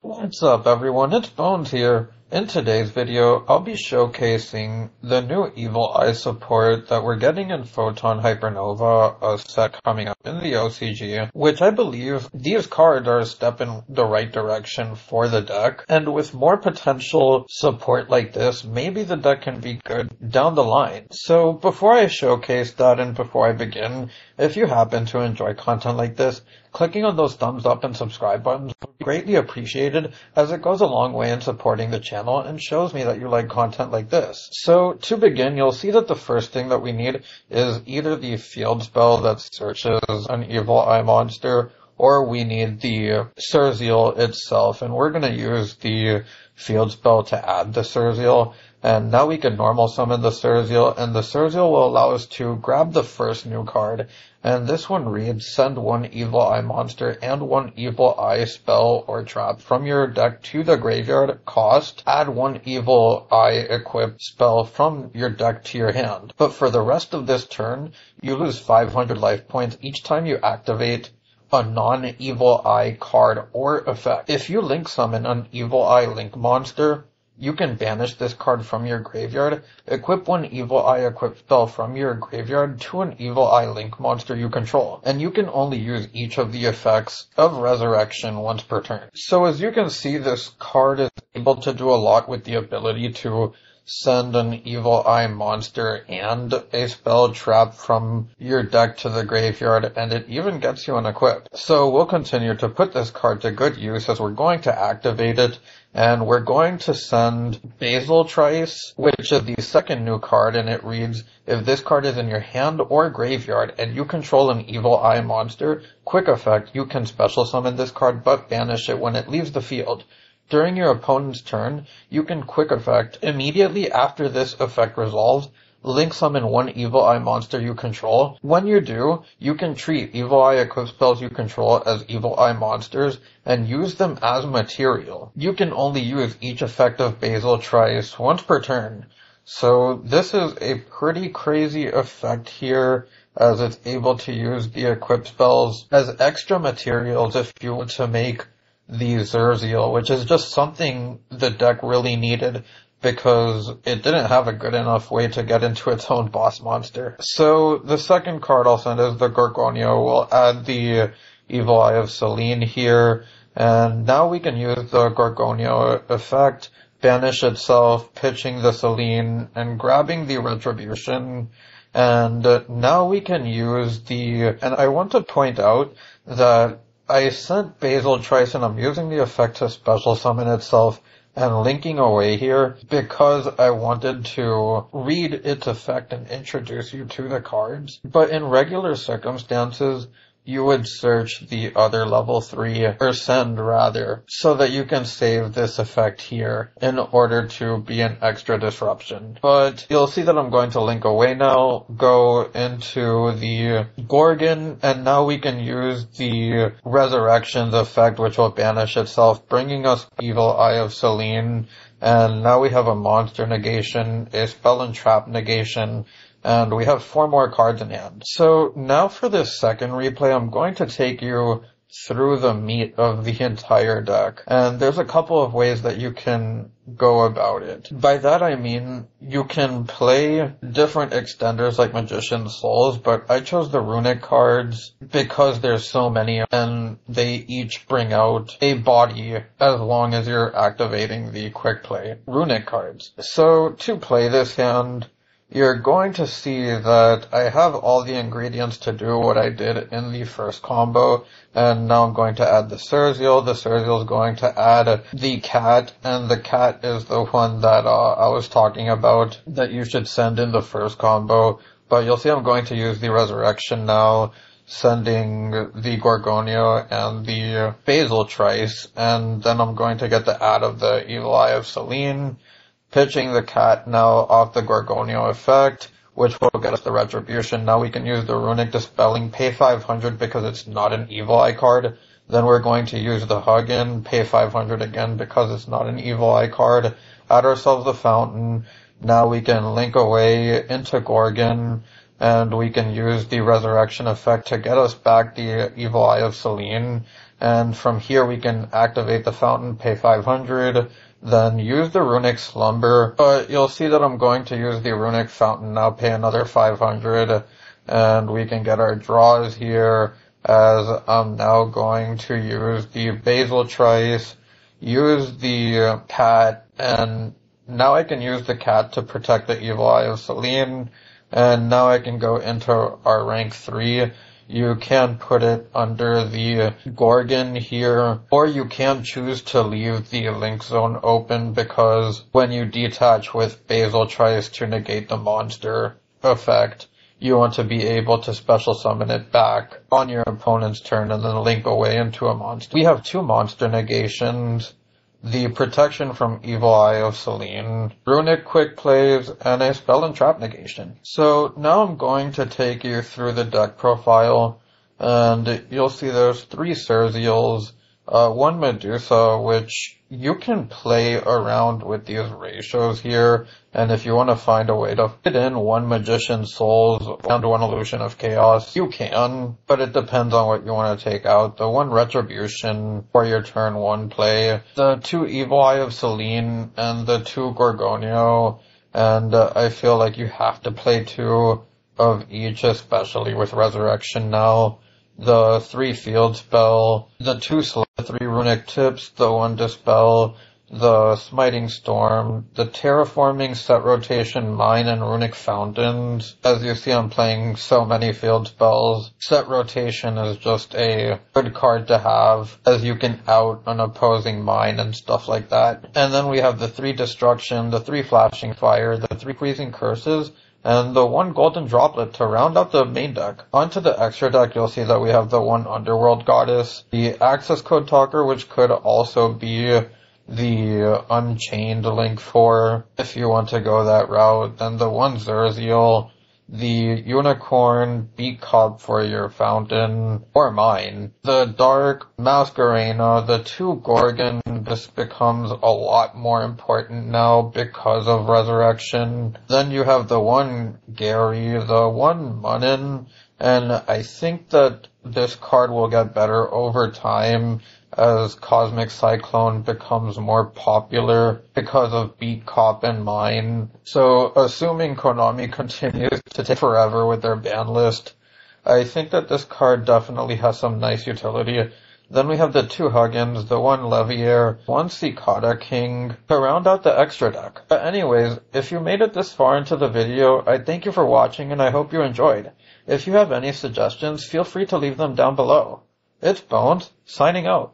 What's up, everyone? It's Bones here. In today's video, I'll be showcasing the new Evil Eye support that we're getting in Photon Hypernova, a set coming up in the OCG, which I believe these cards are a step in the right direction for the deck, and with more potential support like this, maybe the deck can be good down the line. So before I showcase that and before I begin, if you happen to enjoy content like this, clicking on those thumbs up and subscribe buttons would be greatly appreciated, as it goes a long way in supporting the channel and shows me that you like content like this. So to begin, you'll see that the first thing that we need is either the field spell that searches an Evil Eye monster, or we need the Surzeal itself, and we're going to use the field spell to add the Surzeal. And now we can normal summon the Surzeal, and the Surzeal will allow us to grab the first new card. And this one reads, send one Evil Eye monster and one Evil Eye spell or trap from your deck to the graveyard. Cost, add one Evil Eye equipped spell from your deck to your hand. But for the rest of this turn, you lose 500 life points each time you activate a non-Evil Eye card or effect. If you link summon an Evil Eye link monster, you can banish this card from your graveyard, equip one Evil Eye equipped spell from your graveyard to an Evil Eye link monster you control, and you can only use each of the effects of Resurrection once per turn. So as you can see, this card is able to do a lot with the ability to send an Evil Eye monster and a spell trap from your deck to the graveyard, and it even gets you an equip. So we'll continue to put this card to good use as we're going to activate it, and we're going to send Basil Trice, which is the second new card, and it reads, if this card is in your hand or graveyard and you control an Evil Eye monster, quick effect, you can special summon this card but banish it when it leaves the field. During your opponent's turn, you can quick effect. Immediately after this effect resolves, link summon one Evil Eye monster you control. When you do, you can treat Evil Eye equipped spells you control as Evil Eye monsters and use them as material. You can only use each effect of Basil Trice once per turn. So this is a pretty crazy effect here, as it's able to use the equipped spells as extra materials if you want to make the Surzeal, which is just something the deck really needed because it didn't have a good enough way to get into its own boss monster. So the second card I'll send is the Gorgonio. We'll add the Evil Eye of Selene here, and now we can use the Gorgonio effect, banish itself, pitching the Selene, and grabbing the Retribution. And now we can use and I want to point out that I sent Basil Trice and I'm using the effect to special summon itself and linking away here because I wanted to read its effect and introduce you to the cards. But in regular circumstances, you would search the other level 3, or send rather, so that you can save this effect here in order to be an extra disruption. But you'll see that I'm going to link away now, go into the Gorgon, and now we can use the Resurrections effect, which will banish itself, bringing us Evil Eye of Selene, and now we have a monster negation, a spell and trap negation, and we have 4 more cards in hand. So now for this second replay, I'm going to take you through the meat of the entire deck. And there's a couple of ways that you can go about it. By that I mean you can play different extenders like Magician's Souls, but I chose the Runick cards because there's so many and they each bring out a body as long as you're activating the quick play Runick cards. So to play this hand, you're going to see that I have all the ingredients to do what I did in the first combo, and now I'm going to add the Surzeal. The Surzeal is going to add the cat, and the cat is the one that I was talking about that you should send in the first combo. But you'll see I'm going to use the Resurrection now, sending the Gorgonio and the Basil Trice, and then I'm going to get the add of the Evil Eye of Selene, pitching the cat now off the Gorgonio effect, which will get us the Retribution. Now we can use the Runick Dispelling, pay 500 because it's not an Evil Eye card. Then we're going to use the Huggin, pay 500 again because it's not an Evil Eye card. Add ourselves the Fountain. Now we can link away into Gorgon, and we can use the Resurrection effect to get us back the Evil Eye of Selene. and from here we can activate the fountain, pay 500, then use the Runick Slumber. But you'll see that I'm going to use the Runick Fountain now, pay another 500, and we can get our draws here, as I'm now going to use the Basil Trice, use the cat, and now I can use the cat to protect the Evil Eye of Selene, and now I can go into our rank 3. You can put it under the Gorgon here, or you can choose to leave the link zone open, because when you detach with Basil Trice to negate the monster effect, you want to be able to special summon it back on your opponent's turn and then link away into a monster. We have 2 monster negations, the protection from Evil Eye of Selene, Runick Quick Plays, and a Spell and Trap negation. So now I'm going to take you through the deck profile, and you'll see there's 3 Cerzials, 1 Medusa, which you can play around with these ratios here, and if you want to find a way to fit in 1 Magician Souls and 1 Illusion of Chaos, you can, but it depends on what you want to take out. The 1 Retribution for your turn 1 play, the 2 Evil Eye of Selene, and the 2 Gorgonio, and I feel like you have to play 2 of each, especially with Resurrection now. The 3 Field Spell, the 2 the 3 Runick Tips, the 1 Dispel, the Smiting Storm, the Terraforming Set Rotation Mine, and Runick Fountains. As you see, I'm playing so many field spells. Set Rotation is just a good card to have, as you can out an opposing mine and stuff like that. And then we have the 3 Destruction, the 3 Flashing Fire, the 3 Freezing Curses, and the 1 Golden Droplet to round out the main deck. Onto the extra deck, you'll see that we have the 1 Underworld Goddess, the Access Code Talker, which could also be the Unchained Link 4, if you want to go that route, then the 1 Zerziel, the Unicorn, Beat Cop for your Fountain, or mine, the Dark, Masquerena, the 2 Gorgon. This becomes a lot more important now because of Resurrection. Then you have the 1 Gary, the 1 Munin, and I think that this card will get better over time as Cosmic Cyclone becomes more popular because of Beat Cop and Mine. So, assuming Konami continues to take forever with their ban list, I think that this card definitely has some nice utility. Then we have the 2 Huggins, the 1 Levier, 1 Cicada King, to round out the extra deck. But anyways, if you made it this far into the video, I thank you for watching and I hope you enjoyed. If you have any suggestions, feel free to leave them down below. It's Bones, signing out.